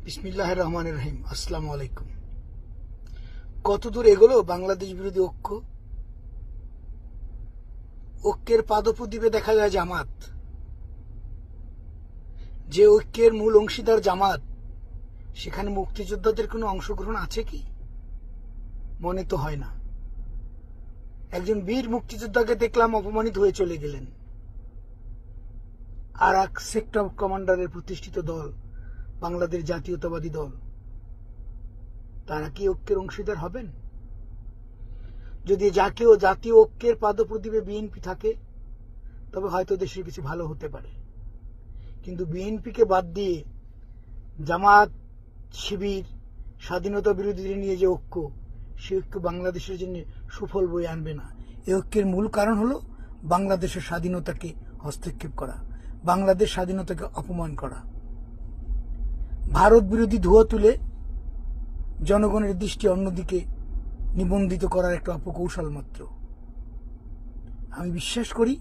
বিসমিল্লাহির রহমানির রহিম। আসসালামু আলাইকুম। কতদূর এগোলো বাংলাদেশ বিরোধী ঐক্য? ঐক্যের পাদপ্রদীপে দেখা যায় জামাত। যে ঐক্যের মূল অংশীদার জামাত, সেখানে মুক্তিযোদ্ধাদের কোনো অংশগ্রহণ আছে কি? মনে তো হয় না। একজন বীর মুক্তিযোদ্ধাকে দেখলাম অপমানিত হয়ে চলে গেলেন। আর এক সেক্টর কমান্ডারের প্রতিষ্ঠিত দল বাংলাদেশ জাতীয়তাবাদী দল, তারা কি ঐক্যের অংশীদার হবেন? যদি জাতীয় ঐক্যের পাদপ্রদীপে বিএনপি থাকে, তবে হয়তো দেশের কিছু ভালো হতে পারে। কিন্তু বিএনপিকে বাদ দিয়ে জামাত, শিবির, স্বাধীনতা বিরোধীদের নিয়ে যে ঐক্য, সে ঐক্য বাংলাদেশের জন্য সুফল বয়ে আনবে না। এই ঐক্যের মূল কারণ হলো বাংলাদেশের স্বাধীনতাকে হস্তক্ষেপ করা, বাংলাদেশ স্বাধীনতাকে অপমান করা, ভারত বিরোধী ধোঁয়া তুলে জনগণের দৃষ্টি অন্যদিকে নিবন্ধিত করার একটা অপকৌশল মাত্র। আমি বিশ্বাস করি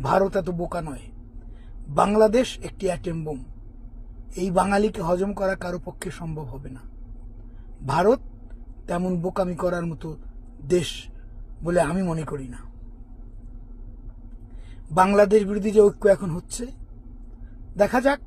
ভারত এত বোকা নয়। বাংলাদেশ একটি অ্যাটম বোম। এই বাঙালিকে হজম করা কারো পক্ষে সম্ভব হবে না। ভারত তেমন বোকামি করার মতো দেশ বলে আমি মনে করি না। বাংলাদেশ বিরোধী যে ঐক্য এখন হচ্ছে, দেখা যাক